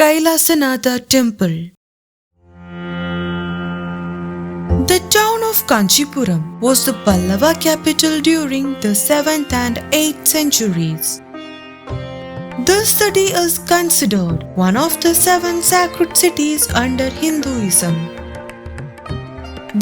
Kailasanathar Temple. The town of Kanchipuram was the Pallava capital during the 7th and 8th centuries. This city is considered one of the 7 sacred cities under Hinduism.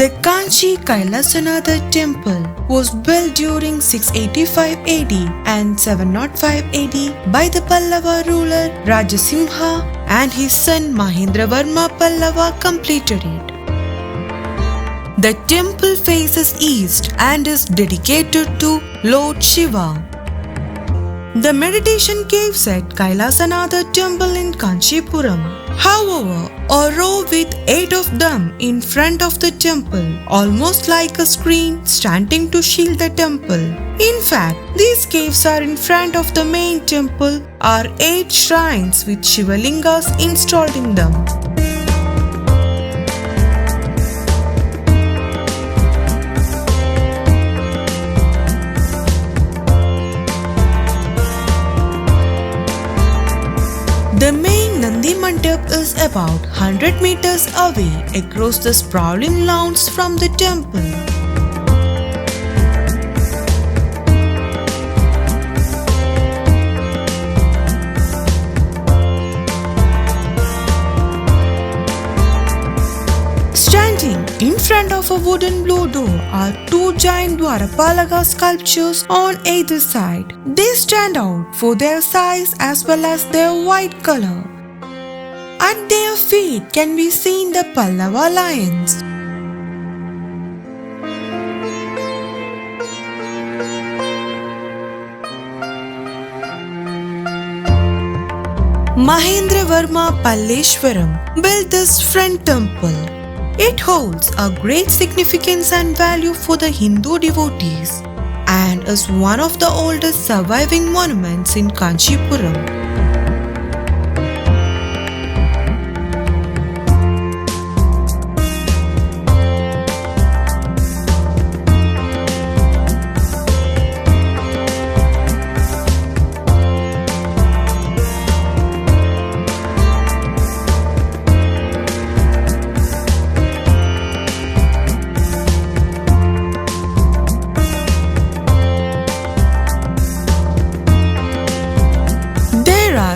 The Kanchi Kailasanathar temple was built during 685 AD and 705 AD by the Pallava ruler Rajasimha, and his son Mahendra Varma Pallava completed it. The temple faces east and is dedicated to Lord Shiva. The meditation caves at Kailasanathar temple in Kanchipuram, however, a row with 8 of them in front of the temple, almost like a screen standing to shield the temple. In fact, these caves are in front of the main temple, are 8 shrines with Shivalingas installed in them. The main Nandi Mandap is about 100 meters away across the sprawling lawns from the temple. Standing in front of a wooden blue door are 2 giant Dwarapalaga sculptures on either side. They stand out for their size as well as their white color. At their feet can be seen the Pallava lions. Mahendra Varma Pallava built this front temple. It holds a great significance and value for the Hindu devotees and is one of the oldest surviving monuments in Kanchipuram.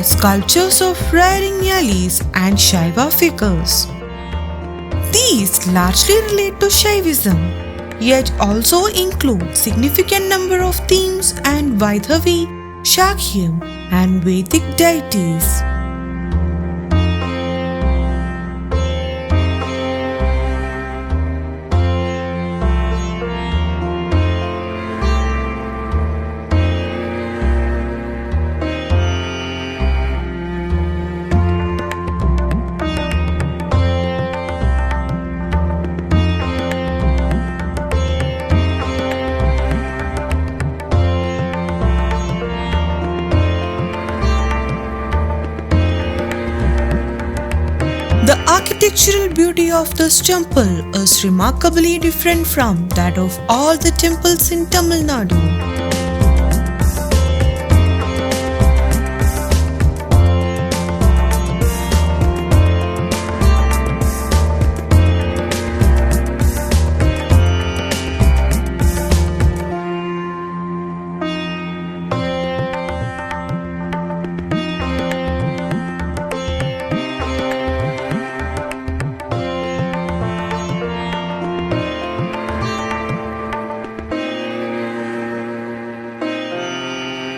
Sculptures of rearing yallis and Shaiva figures. These largely relate to Shaivism, yet also include significant number of themes and Vaidhavi, Shakyam and Vedic deities. The architectural beauty of this temple is remarkably different from that of all the temples in Tamil Nadu.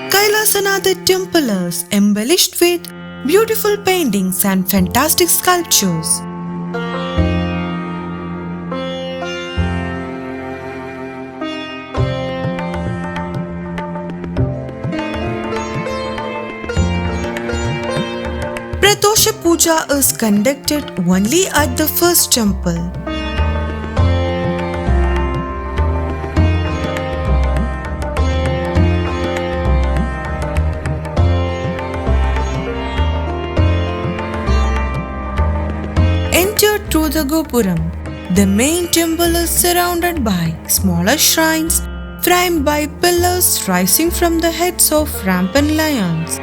Kailasanathar temple is embellished with beautiful paintings and fantastic sculptures. Pratosha Puja is conducted only at the first temple. Entered through the Gopuram, the main temple is surrounded by smaller shrines framed by pillars rising from the heads of rampant lions.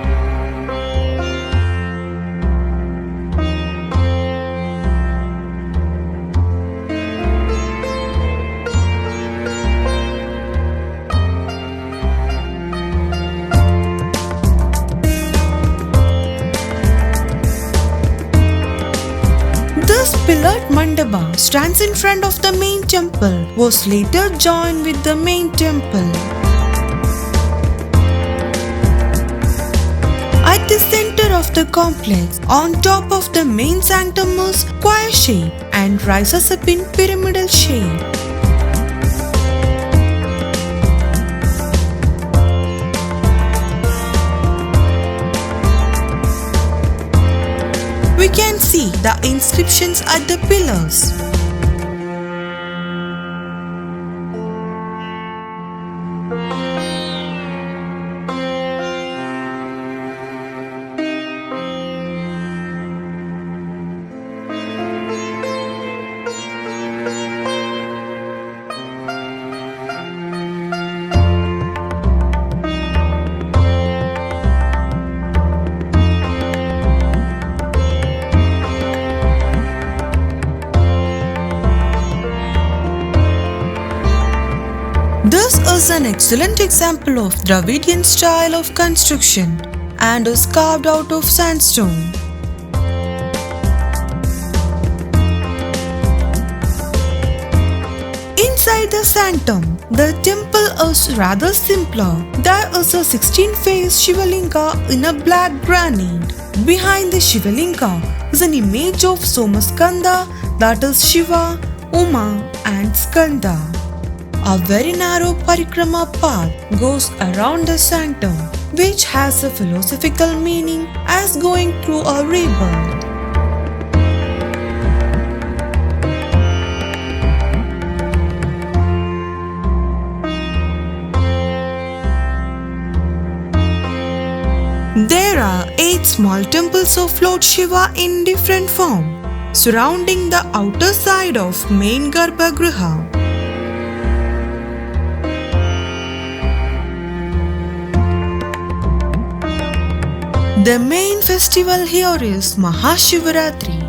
pillared mandapa stands in front of the main temple, was later joined with the main temple. At the center of the complex, on top of the main sanctum is square shape and rises up in pyramidal shape. We can see the inscriptions at the pillars. This is an excellent example of Dravidian style of construction and is carved out of sandstone. Inside the sanctum, the temple is rather simpler. There is a 16-face Shivalinga in a black granite. Behind the Shivalinga is an image of Somaskanda, that is Shiva, Uma and Skanda. A very narrow parikrama path goes around the sanctum, which has a philosophical meaning as going through a rebirth. There are 8 small temples of Lord Shiva in different form, surrounding the outer side of main Garbhagriha. The main festival here is Mahashivaratri.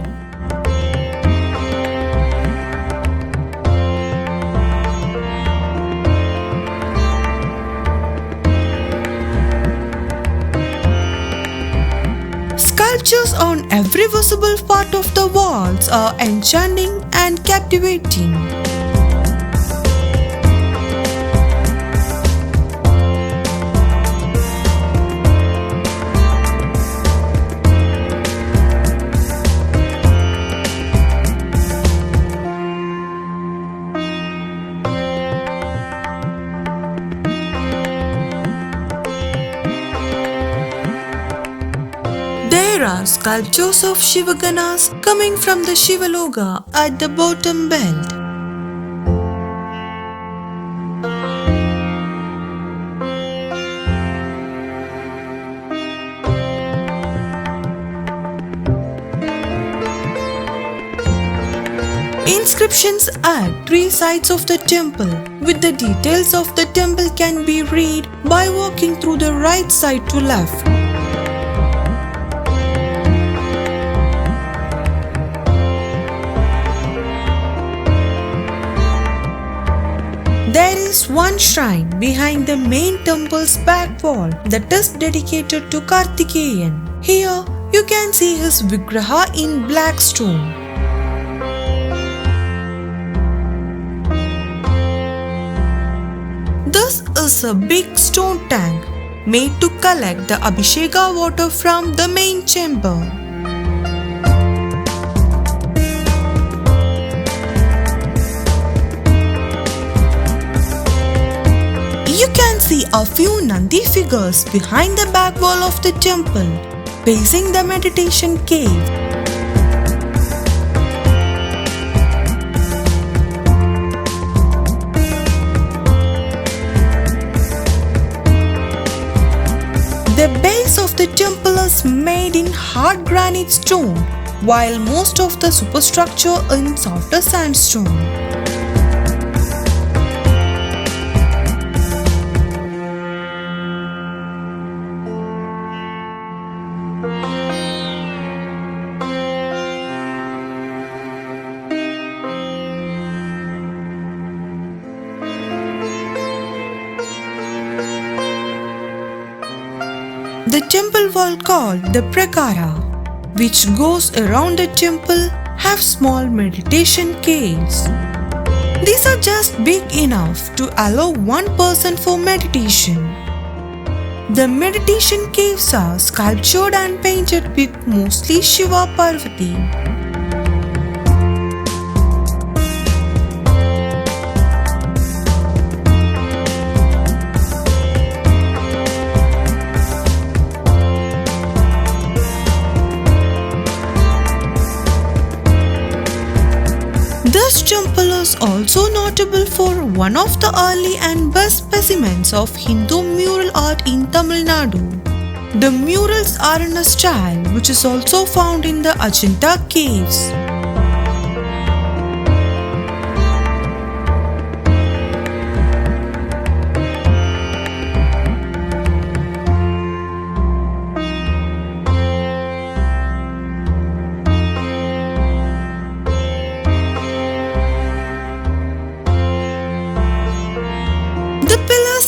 Sculptures on every visible part of the walls are enchanting and captivating. There are sculptures of Shivaganas coming from the Shivaloga at the bottom belt. Inscriptions at 3 sides of the temple, with the details of the temple can be read by walking through the right side to left. There is one shrine behind the main temple's back wall that is dedicated to Kartikeyan. Here you can see his Vigraha in black stone. This is a big stone tank made to collect the Abhisheka water from the main chamber. You can see a few Nandi figures behind the back wall of the temple, facing the meditation cave. The base of the temple is made in hard granite stone, while most of the superstructure in softer sandstone. The temple wall called the Prakara, which goes around the temple, have small meditation caves. These are just big enough to allow one person for meditation. The meditation caves are sculptured and painted with mostly Shiva Parvati. This temple is also notable for one of the early and best specimens of Hindu mural art in Tamil Nadu. The murals are in a style which is also found in the Ajanta caves.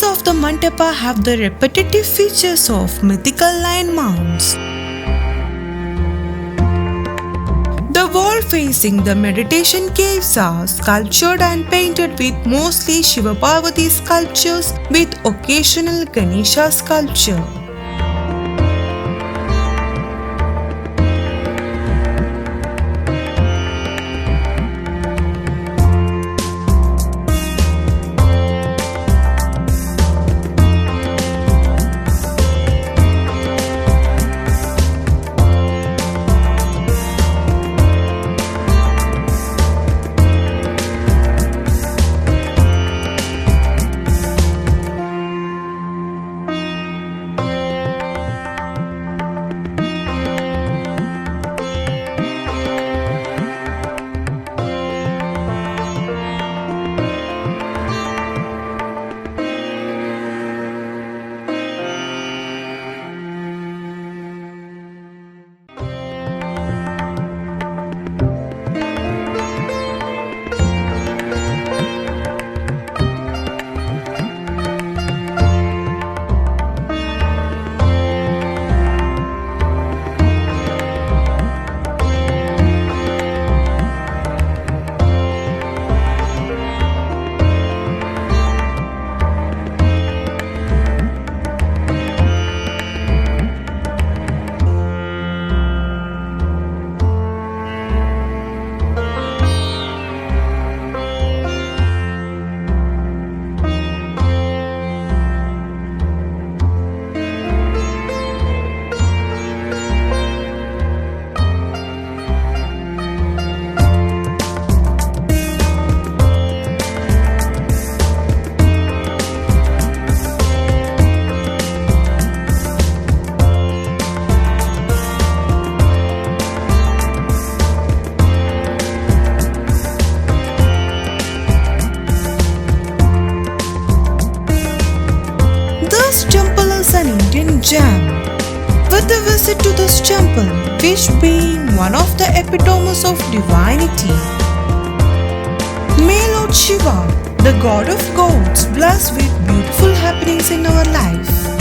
Of the mandapa have the repetitive features of mythical lion mounts. The wall facing the meditation caves are sculptured and painted with mostly Shiva Parvati sculptures with occasional Ganesha sculpture. an Indian gem. With a visit to this temple, fish being one of the epitomes of divinity. May Lord Shiva, the god of gods, bless with beautiful happenings in our life.